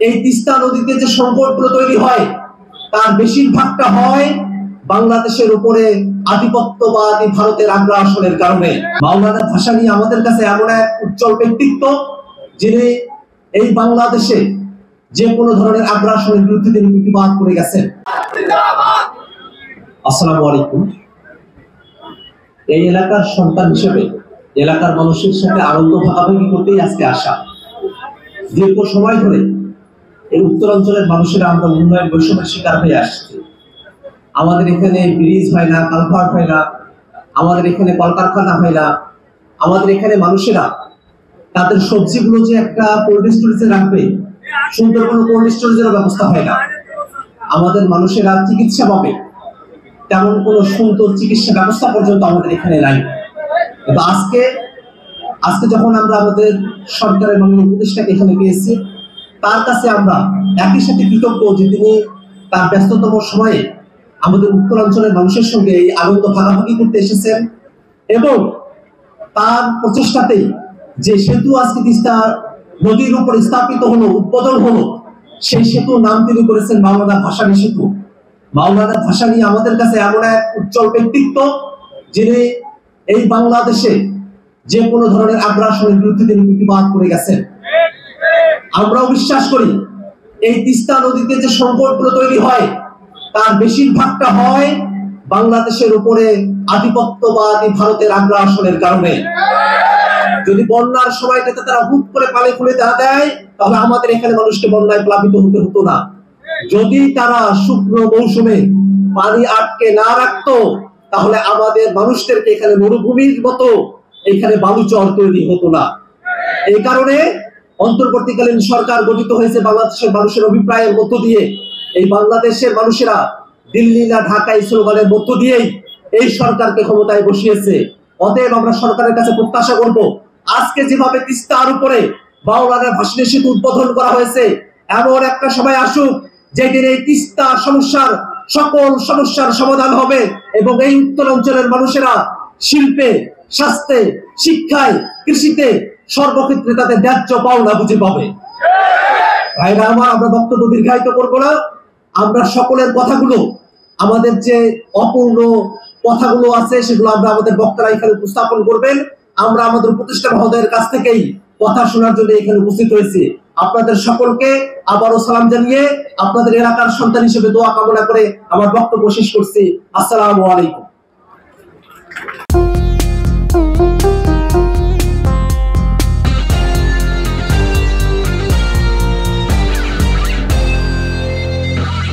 এই তিস্তা নদীতে যে সংকটগুলো তৈরি হয় তার বেশিরভাগটা হয় বাংলাদেশের উপরে আধিপত্যবাদী ভারতের আগ্রাসনের কারণে। মাওলানা ভাসানী আমাদের কাছে এমন এক উজ্জ্বল ব্যক্তিত্ব, যিনি এই বাংলাদেশে যে কোনো ধরনের আগ্রাসনের বিরুদ্ধে তিনি প্রতিবাদ করে গেছেন। আসসালামু আলাইকুম। এই এলাকার সন্তান হিসেবে এলাকার মানুষের সাথে আনন্দ ভাগাভাগি করতেই আজকে আসা। দীর্ঘ সময় ধরে এই উত্তরাঞ্চলের মানুষেরা আমরা উন্নয়ন বৈষম্যের শিকার হয়ে আসছি। আমাদের এখানে ব্রিজ হয় না, কালভার্ট হয় না, আমাদের এখানে কলকারখানা হয় না, আমাদের এখানে মানুষেরা তাদের সবজিগুলো যে একটা কোল্ড স্টোরেজে রাখবে, সুন্দর কোনো কোল্ড স্টোরেজের ব্যবস্থা হয় না। আমাদের মানুষেরা চিকিৎসা পাবে তেমন কোনো সুন্দর চিকিৎসা ব্যবস্থা পর্যন্ত আমাদের এখানে নাই। কিন্তু আজকে যখন আমরা আমাদের সরকারের মাননীয় উপদেষ্টাকে এখানে পেয়েছি, তার কাছে আমরা একই সাথে কৃতজ্ঞ যে তিনি তার ব্যস্ততম সময়ে আমাদের উত্তরাঞ্চলের মানুষের সঙ্গে এই আনন্দ ভাগাভাগি করতে এসেছেন এবং তার প্রচেষ্টাতেই যে সেতু আজকে তিস্তা নদীর উপর স্থাপিত হলো, উদ্বোধন হলো, সেই সেতুর নাম তিনি করেছেন মাওলানা ভাসানী সেতু। মাওলানা ভাসানী আমাদের কাছে এমন এক উজ্জ্বল ব্যক্তিত্ব, যিনি এই বাংলাদেশে যে কোনো ধরনের আগ্রাসনের বিরুদ্ধে তিনি প্রতিবাদ করে গেছেন। আমরাও বিশ্বাস করি এই তিস্তা নদীতে যে সংকটগুলো তৈরি হয় তার বেশিরভাগটা হয় বাংলাদেশের উপরে আধিপত্যবাদী ভারতের আগ্রাসনের কারণে। যদি বন্যার সময়টাতে তারা হুট করে পানি খুলে দেয়, তাহলে আমাদের এখানে মানুষকে বন্যায় প্লাবিত হতে হতো না। যদি তারা শুকনো মৌসুমে পানি আটকে না রাখতো, তাহলে আমাদের মানুষদেরকে এখানে মরুভূমির মতো এখানে বালুচর তৈরি হতো না। এই কারণে অন্তর্বর্তীকালীন সরকার গঠিত হয়েছে বাংলাদেশের মানুষের অভিপ্রায়ের মধ্য দিয়ে। এই বাংলাদেশের মানুষেরা দিল্লি না ঢাকায় স্লোগানের মধ্য দিয়েই এই সরকারকে ক্ষমতায় বসিয়েছে। অতএব আমরা সরকারের কাছে প্রত্যাশা করব, আজকে যেভাবে তিস্তার উপরে মাওলানা ভাসানী সেতু উদ্বোধন করা হয়েছে, এমন একটা সময় আসুক যেদিন এই তিস্তা সকল সমস্যার সমাধান হবে এবং এই উত্তরাঞ্চলের মানুষেরা শিল্পে, স্বাস্থ্যে, শিক্ষায়, কৃষিতে সর্বক্ষেত্রে তাদের ন্যায্য পাওনা বুঝে পাবে। ভাইরা আমার, আমরা বক্তব্য দীর্ঘায়িত করবো না। আমরা সকলের কথাগুলো, আমাদের যে অপূর্ণ কথাগুলো আছে, সেগুলো আমরা আমাদের বক্তারা এখানে উপস্থাপন করবেন। আমরা আমাদের উপদেষ্টা মহোদয়ের কাছ থেকেই কথা শোনার জন্য এখানে উপস্থিত হয়েছি। আপনাদের সকলকে আবারও সালাম জানিয়ে আপনাদের এলাকার সন্তান হিসেবে দোয়া কামনা করে আমার বক্তব্য শেষ করছি। আসসালামু আলাইকুম।